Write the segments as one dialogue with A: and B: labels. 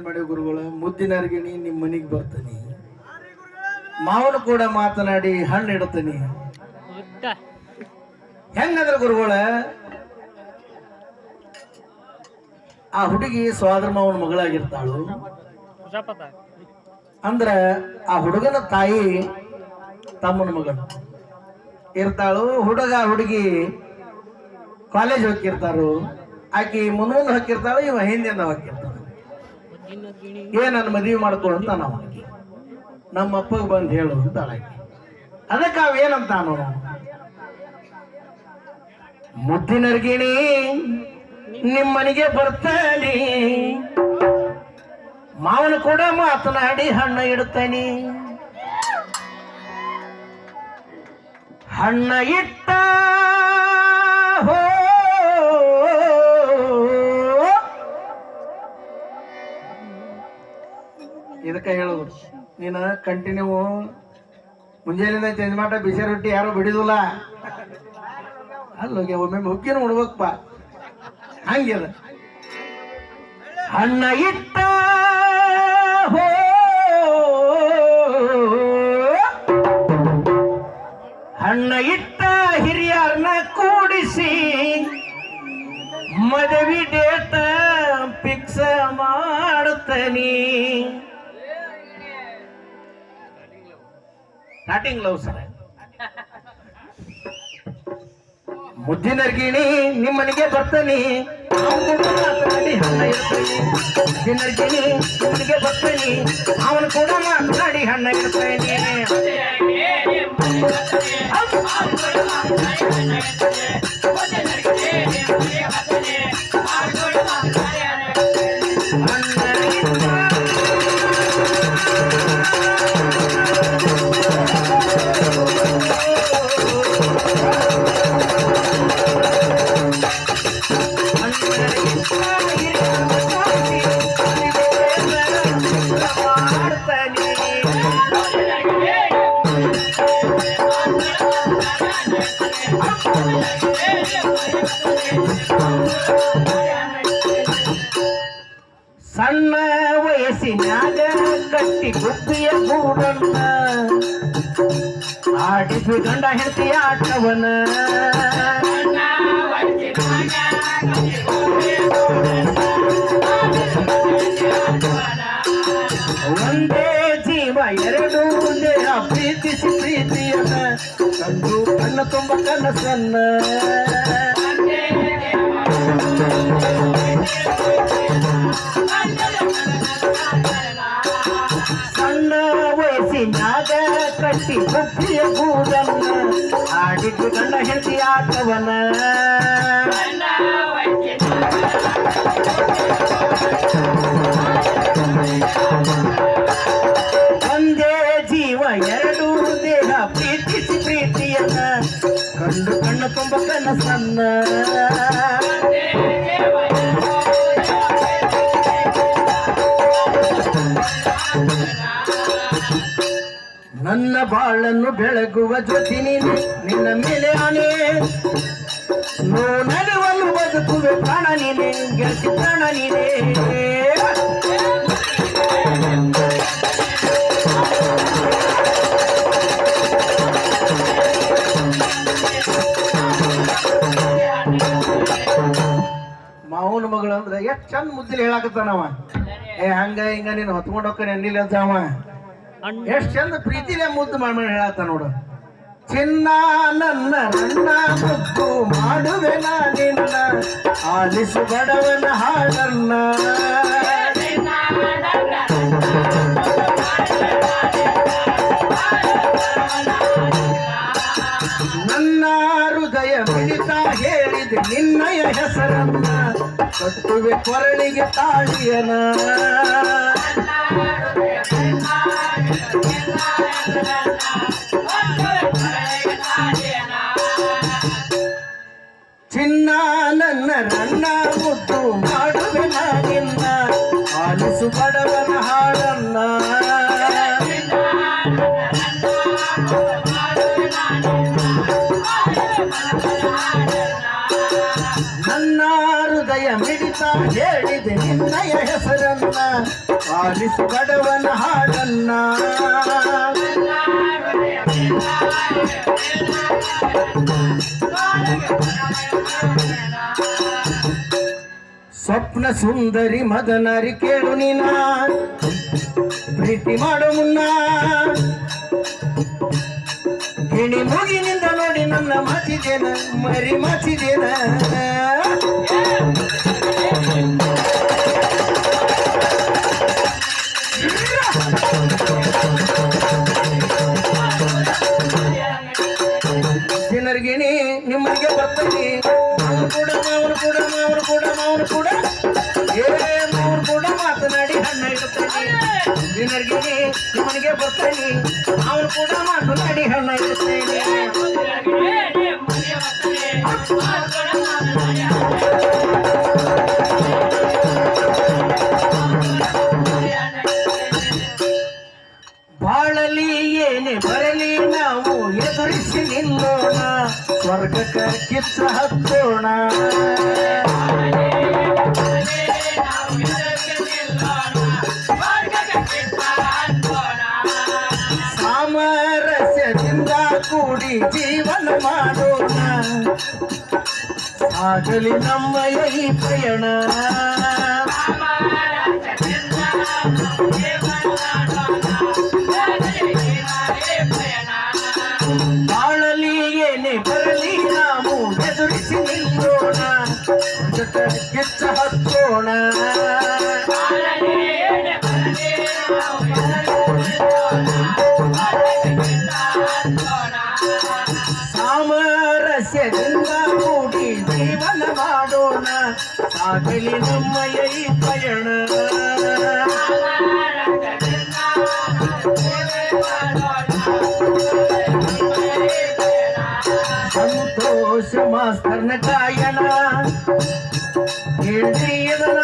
A: ಮಾಡಿ ಗುರುಗಳು ಮುದ್ದಿನರ್ಗಿಣಿ ನಿಮ್ಮ ಮನೆಗೆ ಬರ್ತೀನಿ, ಮಾವನು ಕೂಡ ಮಾತನಾಡಿ ಹಣ್ಣು ಇಡ್ತೀನಿ. ಹೆಂಗಂದ್ರ ಗುರುಗಳ ಆ ಹುಡುಗಿ ಸೋದರ ಮಾವನ ಮಗಳಾಗಿರ್ತಾಳು. ಅಂದ್ರ ಆ ಹುಡುಗನ ತಾಯಿ ತಮ್ಮನ ಮಗಳು ಇರ್ತಾಳು. ಹುಡುಗಿ ಕಾಲೇಜ್ ಹೋಗಿರ್ತಾರು. ಆಕಿ ಮುಂದೆ ಹಾಕಿರ್ತಾಳು, ಇವ ಹಿಂದಿಂದ ಹಾಕಿರ್ತಾಳ. ನನ್ನ ಮದುವೆ ಮಾಡ್ಕೊ ಅಂತ ನಾವು ಆಕಿ ನಮ್ಮ ಅಪ್ಪಗೆ ಬಂದು ಹೇಳು ಅಂತ ಆಕಿ. ಅದಕ್ಕೆ ಅವೇನಂತ ಮುದ್ದಿನರ್ಗಿಣಿ ನಿಮ್ಮನಿಗೆ ಬರ್ತಾನೆ, ಮಾವನ ಕೂಡ ಮಾತನಾಡಿ ಹಣ್ಣ ಇಡ್ತಾನೆ. ಹಣ್ಣ ಇಟ್ಟ ಇದಕ್ಕೆ ಹೇಳುದು, ನೀನು ಕಂಟಿನ್ಯೂ ಮುಂಜಾನೆಯಿಂದ ಚೇಂಜ್ ಮಾಡ ಬಿಸಿ ರೊಟ್ಟಿ ಯಾರು ಬಿಡಿದಿಲ್ಲ ಅಲ್ಲೋಗೆ ಒಮ್ಮೆ ಮುಖ್ಯನ ಉಣ್ಬೇಕಪ್ಪ. ಹಂಗಿದ ಹಣ್ಣ ಇಟ್ಟ ಹಣ್ಣ ಇಟ್ಟ ಹಿರಿಯರನ್ನ ಕೂಡಿಸಿ ಮದುವೆ ಡೇಟ ಫಿಕ್ಸ್ ಮಾಡುತ್ತಾನೆ. Starting love sir. ಮುದ್ದಿನರ್ಗಿಣಿ ನಿಮ್ಮನಿಗೆ ಬರ್ತಾನೆ, ಮಾತನಾಡಿ ಹಣ್ಣ ಇಡ್ತಾನೆ. ಮುದ್ದಿನರ್ಗಿಣಿ ನಿಮ್ಮನಿಗೆ ಬರ್ತಾನೆ, ಅವನು ಕೂಡ ಮಾತನಾಡಿ ಹಣ್ಣ ಇಡ್ತಾನೆ. ಸಣ್ಣ ವಯಸ್ಸಿನಾಗ ಕಟ್ಟಿ ಗುಬ್ಬಿಯ ಗೂಡನ್ನ ಆಡಿಸು ಗಂಡ ಹೆಂಡತಿ ಆಟವನ. ಒಂದೇ ಜೀವ ಎರಡು ದೇಹ ಪ್ರೀತಿಸಿ ಪ್ರೀತಿಯನ್ನ ಕಂಡು ಕಣ್ಣ ತುಂಬ ಕನಸನ್ನ. ಸಣ್ಣ ವಯಸ್ಸಿನಾಗ ಕಟ್ಟಿ ಬುದ್ಧಿಯ ಗೂಡನ್ನ ಆಡಿದ್ದು ಗಂಡ ಹೆಂಡತಿ ಆಟವನ. ಒಂದೇ ಜೀವ ಎರಡು ದೇಹ ಪ್ರೀತಿಸಿ ಪ್ರೀತಿಯನ್ನ ಕಂಡು ಕಣ್ಣ ತುಂಬ ಕನಸನ್ನ. ನನ್ನ ಬಾಳನ್ನು ಬೆಳಗುವ ಜ್ಯೋತಿ ನೀನೆ, ನಿನ್ನ ಮೇಲೆ ಆನೆ ನಲಿವಲು ಬದುಕುವೆ ಪ್ರಾಣ ನೀನೆ, ಗೆಳತಿ ಪ್ರಾಣ ನೀನೆ. ಮಾವನ ಮಗಳು ಅಂದ್ರೆ ಎಷ್ಟು ಚಂದ ಮುದ್ದಿಲಿ ಹೇಳಾಕತ್ತಾನವ. ಹಂಗ ಹಿಂಗ ನೀನು ಹೊತ್ಕೊಂಡು ಹೋಗ್ತಾನೆ ಎಣ್ಣಿಲ್ಲ ಅಂತ ಅವ ಎಷ್ಟು ಚಂದ ಪ್ರೀತಿಲೇ ಮುದ್ದು ಮಾಡಿ ಹೇಳತ್ತ ನೋಡು. ಚಿನ್ನ ನನ್ನ ನನ್ನ ಮುದ್ದು ಮಾಡುವೆ ನಿನ್ನ, ಆಲಿಸು ಬಡವನ ಹಾಡನ್ನ. ನನ್ನ ಹೃದಯ ಮಿಡಿತ ಹೇಳಿದೆ ನಿನ್ನಯ ಹೆಸರನ್ನ, ಕಟ್ಟುವೆ ಕೊರಳಿಗೆ ತಾಳಿಯನ. ಚಿನ್ನ ನನ್ನ ನನ್ನ ಮುದ್ದು ಮಾಡುವೆ ನಿನ್ನ, ಆಲಿಸು ಬಡವನ ಹಾಡನ್ನ. ನನ್ನ ಹೃದಯ ಮಿಡಿತ ಹೇಳಿದೆ ನಿನ್ನ ಅನ್ನಯ ಹೆಸರನ್ನ ಆಲಿಸು ಬಡವನ ಹಾಡನ್ನ ಸ್ವಪ್ನ ಸುಂದರಿ ಮದನರಿ ಕೇಳು ನೀನ ಪ್ರೀತಿ ಮಾಡೋ ಮುನ್ನ ಗಿಣಿ ಮುಗಿನಿಂದ ನೋಡಿ ನನ್ನ ಮಾಚಿದೇನ ಮರಿ ಮಾಚಿದೇನ ಗಿಣಿ ನಿಮ್ಮನಿಗೆ ಬರ್ತೀನಿ ಮಾವನು ಕೂಡ ಮಾವನು ಕೂಡ ಮಾವನು ಕೂಡ ಮಾವನು ಕೂಡ ಮಾವನು ಕೂಡ ಮಾತನಾಡಿ ಹಣ್ಣ ಇಡುತ್ತೇನೆ ಗಿಣಿ ನಿಮ್ಮನಿಗೆ ಬರ್ತೀನಿ ಅವನು ಕೂಡ ಮಾತನಾಡಿ ಹಣ್ಣ ಇಡುತ್ತೇನೆ ಬಾಳಲಿ ಏನೇ ಬರಲಿ ನಾವು ಎದುರಿಸಿ ನಿಲ್ಲೋಣ ಸ್ವರ್ಗಕ್ಕೆ ಕಿಚ್ಚ ಹತ್ತೋಣ ಸಾಮರಸ್ಯದಿಂದ ಕೂಡಿ ಜೀವನ ಮಾಡೋಣ ಆಗಲಿ ನಮ್ಮಯ ಈ ಪಯಣ ಬಾಳಲಿ ಏನೇ ಬರಲಿ ನಾವು ಎದುರಿಸಿ ನಿಲ್ಲೋಣ ಕಿಚ್ಚ ಹತ್ತೋಣ ಸಾಮರಸ್ಯದಿಂದ ಕೂಡಿ ಜೀವನ ಮಾಡೋಣ ಸಾಗಲಿ ನಮ್ಮಯ ಈ ಪಯಣ ಸಂತೋಷ ಮಾಸ್ತರ್ನ ಗಾಯನ ಕೇಳಿದನ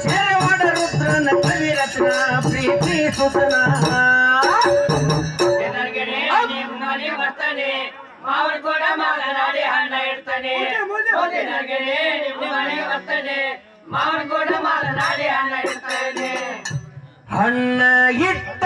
A: ಶರವಣ ರುದ್ರನ ಕವಿರತ್ನ ಪ್ರೀತಿ ಸುತನ
B: ಮಾವನ್ ಕೂಡ ಮಾತನಾಡಿ ಹಣ್ಣ ಇಡ್ತಾನೆ ಬರ್ತಾನೆ ಮಾವನ್ ಕೂಡ ಮಾತನಾಡಿ ಹಣ್ಣ ಇಡ್ತಾನೆ
A: ಹಣ್ಣ ಇಟ್ಟ